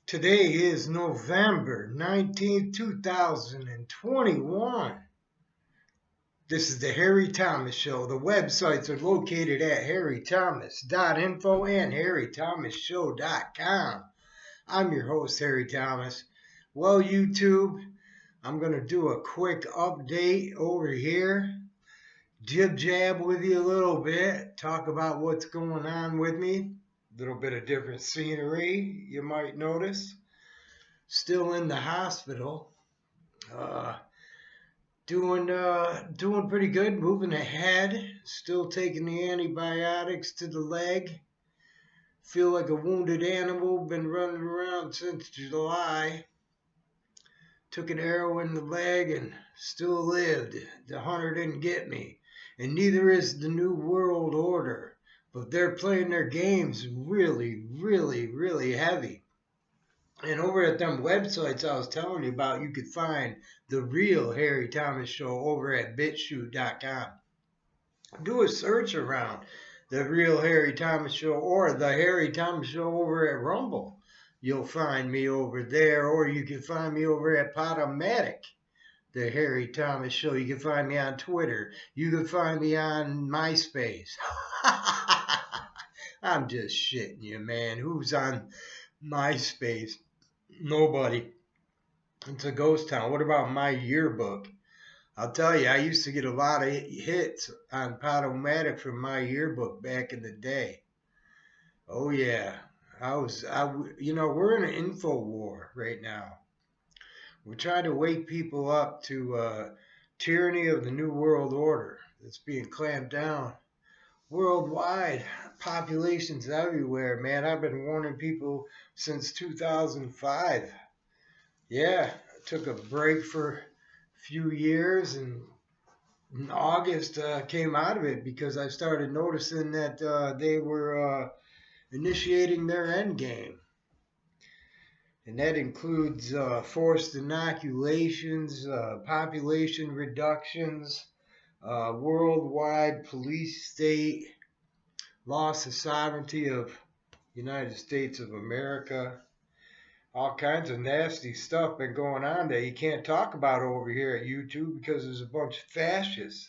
Today is November 19th, 2021. This is the Harry Thomas Show. The websites are located at harrythomas.info and harrythomasshow.com. I'm your host, Harry Thomas. Well, YouTube, I'm going to do a quick update over here. Jib jab with you a little bit. Talk about what's going on with me. A little bit of different scenery, you might notice. Still in the hospital. Doing pretty good, moving ahead. Still taking the antibiotics to the leg. Feel like a wounded animal. Been running around since July. Took an arrow in the leg and still lived. The hunter didn't get me. And neither is the New World Order. But they're playing their games really, really, really heavy. And over at them websites I was telling you about, you could find the real Harry Thomas Show over at Bitchute.com. Do a search around the real Harry Thomas Show or the Harry Thomas Show over at Rumble. You'll find me over there, or you can find me over at Podomatic, the Harry Thomas Show. You can find me on Twitter. You can find me on MySpace. I'm just shitting you, man. Who's on MySpace? Nobody. It's a ghost town. What about my yearbook? I'll tell you, I used to get a lot of hits on Podomatic from my yearbook back in the day. Oh yeah, we're in an info war right now. We're trying to wake people up to tyranny of the New World Order that's being clamped down worldwide. Populations everywhere, man. I've been warning people since 2005. Yeah, I took a break for a few years, and in August came out of it because I started noticing that they were initiating their end game. And that includes forced inoculations, population reductions, worldwide police state, loss of sovereignty of United States of America. All kinds of nasty stuff been going on that you can't talk about over here at YouTube because there's a bunch of fascists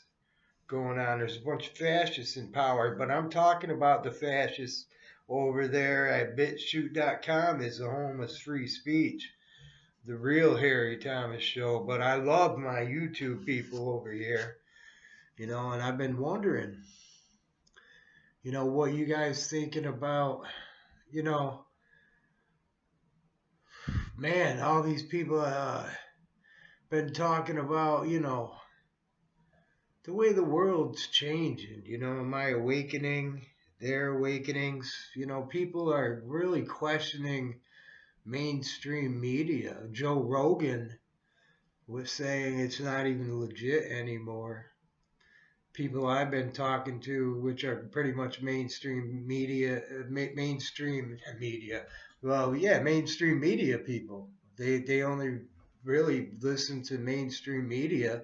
going on. There's a bunch of fascists in power, but I'm talking about the fascists over there at Bitchute.com is the home of free speech, the real Harry Thomas Show. But I love my YouTube people over here, and I've been wondering, what you guys thinking about, man, all these people been talking about, the way the world's changing, my awakening, their awakenings. People are really questioning mainstream media. Joe Rogan was saying it's not even legit anymore. People I've been talking to, which are pretty much mainstream media. Well, yeah, mainstream media people. They only really listen to mainstream media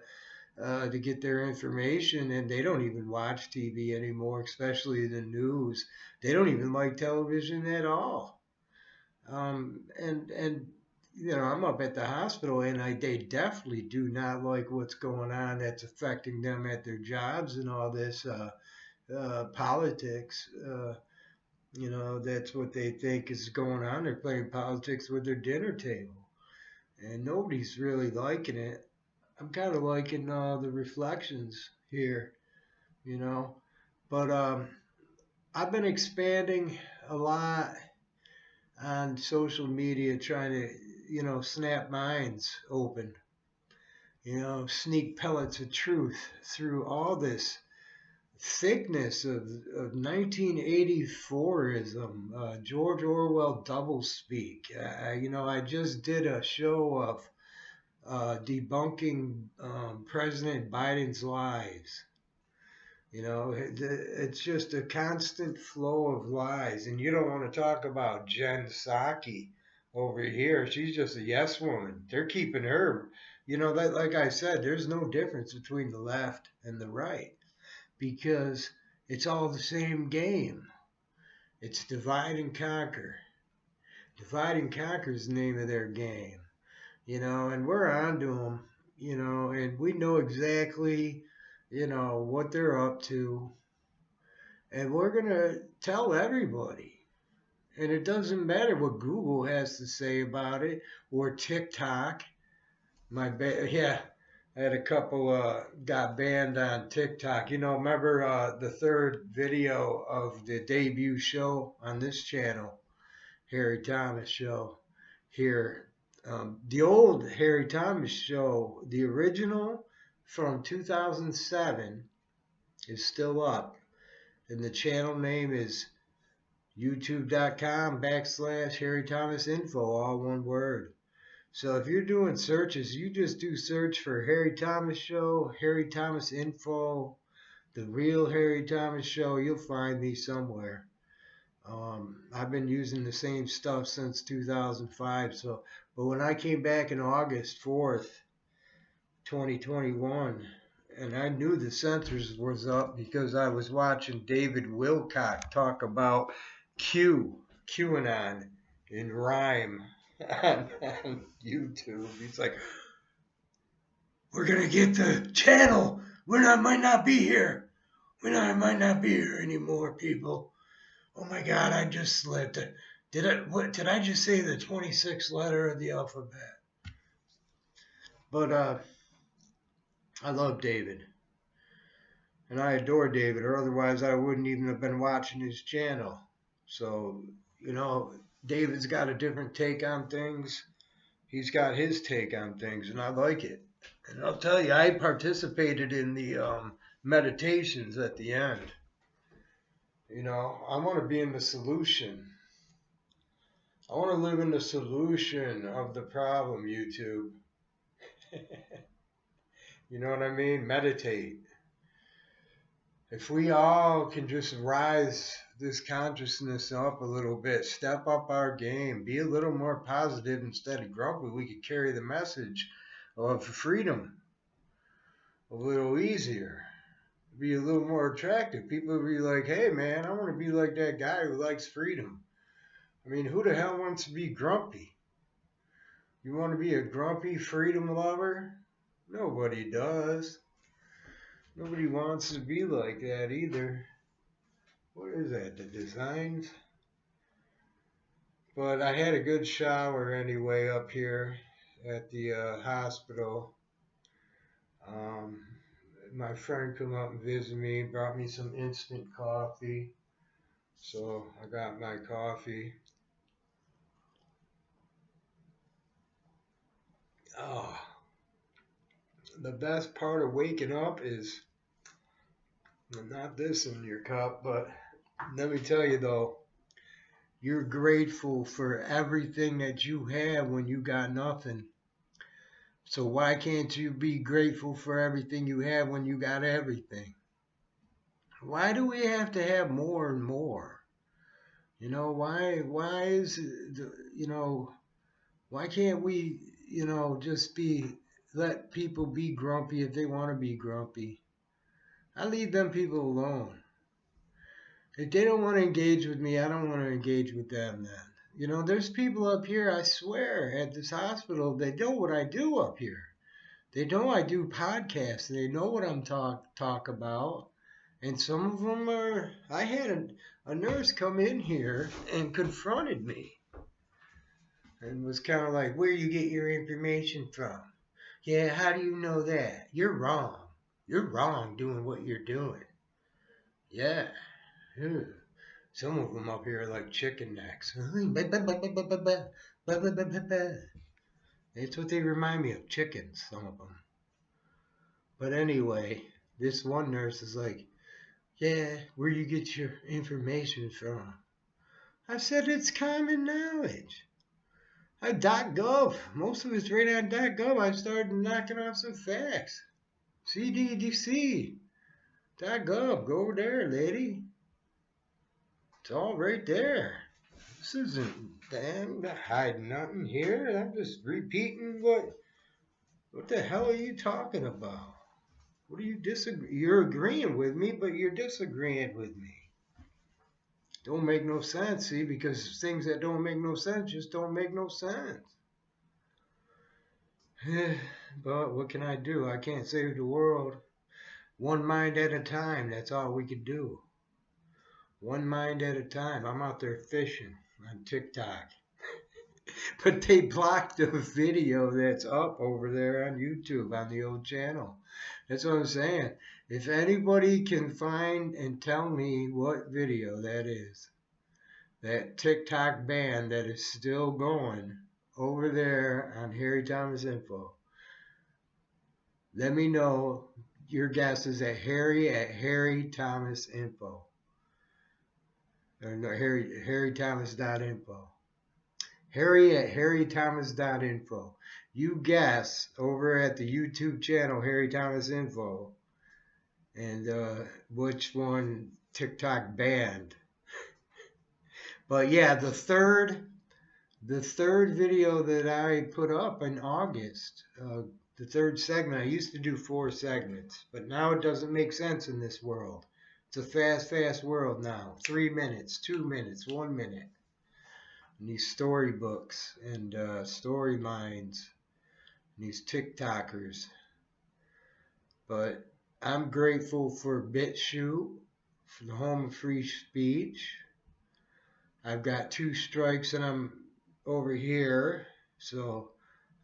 to get their information, and they don't even watch TV anymore, especially the news. They don't even like television at all. And I'm up at the hospital, and they definitely do not like what's going on. That's affecting them at their jobs and all this politics. That's what they think is going on. They're playing politics with their dinner table, and nobody's really liking it. I'm kind of liking the reflections here, you know. But I've been expanding a lot on social media, trying to, snap minds open, sneak pellets of truth through all this thickness of 1984ism, George Orwell doublespeak. I just did a show of debunking President Biden's lies. It's just a constant flow of lies. And you don't want to talk about Jen Psaki over here. She's just a yes woman. They're keeping her, that, like I said, there's no difference between the left and the right because it's all the same game. It's divide and conquer. Divide and conquer is the name of their game, and we're on to them, and we know exactly, what they're up to, and we're going to tell everybody. And it doesn't matter what Google has to say about it or TikTok. Yeah, I had a couple got banned on TikTok. Remember the third video of the debut show on this channel, Harry Thomas Show. Here, the old Harry Thomas Show, the original from 2007, is still up, and the channel name is youtube.com/Harry Thomas Info, all one word. So if you're doing searches, you just do search for Harry Thomas Show, Harry Thomas Info, the real Harry Thomas Show. You'll find me somewhere. I've been using the same stuff since 2005. But when I came back in August 4th, 2021, and I knew the censors was up because I was watching David Wilcock talk about QAnon in rhyme on YouTube. He's like, we're going to get the channel. Might not be here. Might not be here anymore, people. Oh my God, I just slipped. Did I just say the 26th letter of the alphabet? But I love David. And I adore David, or otherwise I wouldn't even have been watching his channel. So, David's got a different take on things. He's got his take on things, and I like it. And I'll tell you, I participated in the meditations at the end. I want to be in the solution. I want to live in the solution of the problem, YouTube. You know what I mean? Meditate. If we all can just rise this consciousness up a little bit, step up our game, be a little more positive instead of grumpy, we could carry the message of freedom a little easier, be a little more attractive. People will be like, hey man, I want to be like that guy who likes freedom. I mean, who the hell wants to be grumpy? You want to be a grumpy freedom lover? Nobody does. Nobody wants to be like that either. What is that, the designs? But I had a good shower anyway up here at the hospital. My friend came up and visited me, brought me some instant coffee. So I got my coffee. Oh, the best part of waking up is not this in your cup, but let me tell you though, you're grateful for everything that you have when you got nothing. So why can't you be grateful for everything you have when you got everything? Why do we have to have more and more? Why is why can't we, just let people be grumpy if they want to be grumpy? I leave them people alone. If they don't want to engage with me, I don't want to engage with them then. There's people up here, I swear, at this hospital, they know what I do up here. They know I do podcasts. They know what I'm talk about. And some of them are, I had a nurse come in here and confronted me. And was kind of like, where you get your information from? Yeah, how do you know that? You're wrong. You're wrong doing what you're doing. Yeah. Some of them up here are like chicken necks. It's what they remind me of, chickens, some of them. But anyway, this one nurse is like, yeah, where you get your information from? I said, it's common knowledge. .gov. Most of it's right on .gov. I started knocking off some facts. CDDC. .gov. Go over there, lady. It's all right there. This isn't, I'm not hiding nothing here. I'm just repeating what the hell are you talking about? What are you disagree? You're agreeing with me, but you're disagreeing with me. Don't make no sense, see, because things that don't make no sense just don't make no sense. But what can I do? I can't save the world. One mind at a time, that's all we can do. One mind at a time. I'm out there fishing on TikTok. But they blocked the video that's up over there on YouTube on the old channel. That's what I'm saying. If anybody can find and tell me what video that is, that TikTok ban that is still going over there on Harry Thomas Info, let me know. Your guess is at Harry Thomas Info. Or no, HarryThomas.info. Harry at HarryThomas.info. You guess over at the YouTube channel Harry Thomas Info and which one TikTok banned. But yeah, the third video that I put up in August, the third segment, I used to do 4 segments, but now it doesn't make sense in this world. It's a fast world now. 3 minutes, 2 minutes, 1 minute. And these storybooks and story minds, and these TikTokers. But I'm grateful for Bitchute, for the home of free speech. I've got 2 strikes and I'm over here. So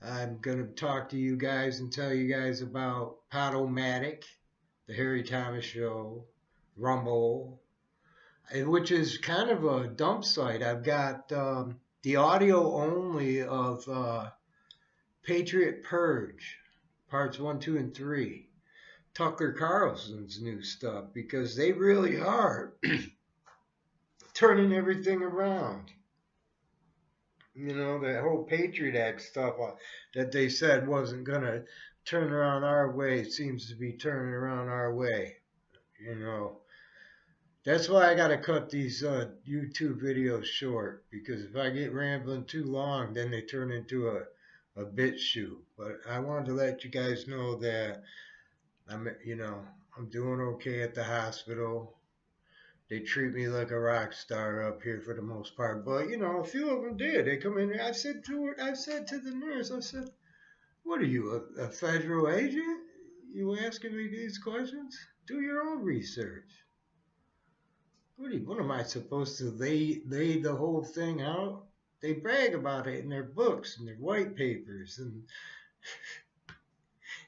I'm going to talk to you guys and tell you guys about Podomatic, the Harry Thomas Show, Rumble, which is kind of a dump site. I've got the audio only of Patriot Purge, parts 1, 2, and 3. Tucker Carlson's new stuff, because they really are turning everything around. You know, that whole Patriot Act stuff that they said wasn't going to turn around our way seems to be turning around our way. You know, that's why I got to cut these YouTube videos short, because if I get rambling too long, then they turn into a Bitchute. But I wanted to let you guys know that I'm doing okay at the hospital. They treat me like a rock star up here for the most part. But, a few of them did. They come in there. I said to the nurse, I said, what are you, a federal agent? You asking me these questions? Do your own research. What am I supposed to lay the whole thing out? They brag about it in their books and their white papers and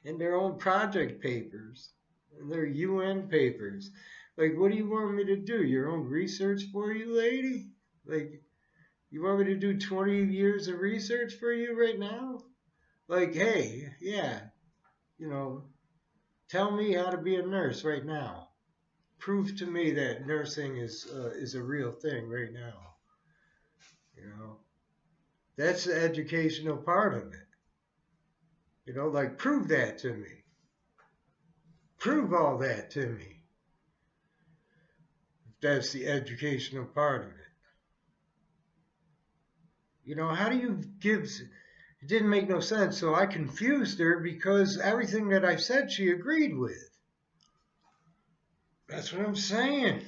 in their own project papers and their UN papers. Like, what do you want me to do? Your own research for you, lady? Like, you want me to do 20 years of research for you right now? Like, hey, yeah, tell me how to be a nurse right now. Prove to me that nursing is a real thing right now. That's the educational part of it. Like, prove that to me. Prove all that to me. That's the educational part of it. How do you give... It didn't make no sense, so I confused her because everything that I said she agreed with. That's what I'm saying.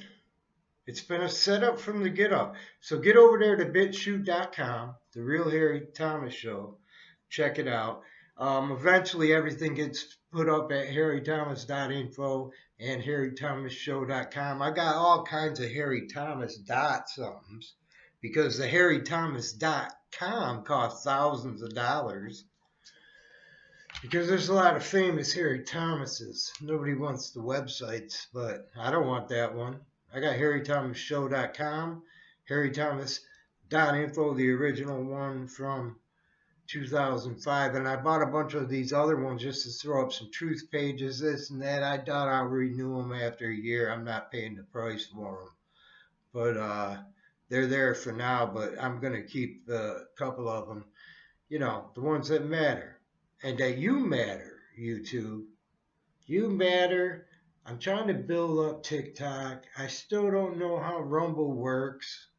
It's been a setup from the get up. So get over there to bitchute.com, The Real Harry Thomas Show. Check it out. Eventually everything gets put up at harrythomas.info and harrythomasshow.com. I got all kinds of Harry Thomas dot somethings, because the harrythomas.com costs thousands of dollars, because there's a lot of famous Harry Thomases. Nobody wants the websites, but I don't want that one. I got harrythomasshow.com, harrythomas.info, the original one from 2005, and I bought a bunch of these other ones just to throw up some truth pages, this and that. I doubt I'll renew them after a year. I'm not paying the price for them, but they're there for now. But I'm going to keep a couple of them, the ones that matter, and that you matter, YouTube. You matter. I'm trying to build up TikTok. I still don't know how Rumble works.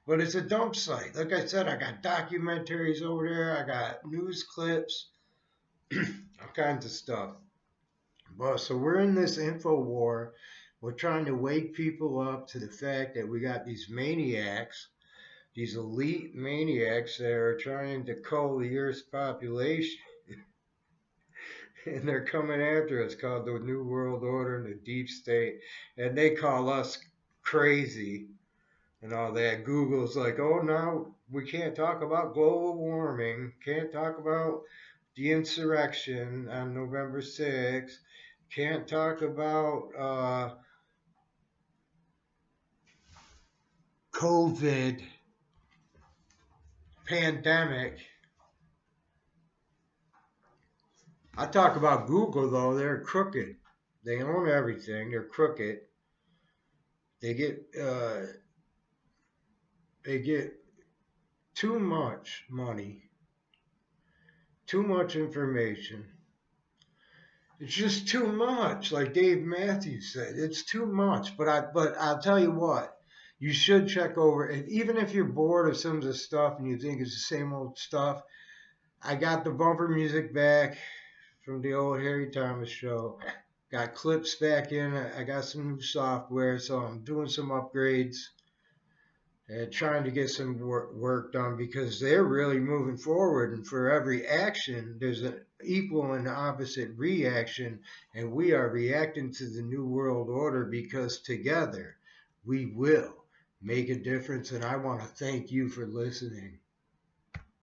But it's a dump site. Like I said, I got documentaries over there. I got news clips, all kinds of stuff. But so we're in this info war We're trying to wake people up to the fact that we got these maniacs, these elite maniacs that are trying to cull the Earth's population, and they're coming after us, called the New World Order and the Deep State, and they call us crazy and all that. Google's like, oh, now we can't talk about global warming, can't talk about the insurrection on November 6th, can't talk about COVID pandemic. I talk about Google though; they're crooked. They own everything. They're crooked. They get uh, they get too much money, too much information. It's just too much. Like Dave Matthews said, it's too much. But I'll tell you what, you should check over. And even if you're bored of some of the stuff and you think it's the same old stuff, I got the bumper music back from the old Harry Thomas show. Got clips back in. I got some new software, so I'm doing some upgrades and trying to get some work done because they're really moving forward. And for every action, there's an equal and opposite reaction. And we are reacting to the New World Order because together we will make a difference. And I want to thank you for listening.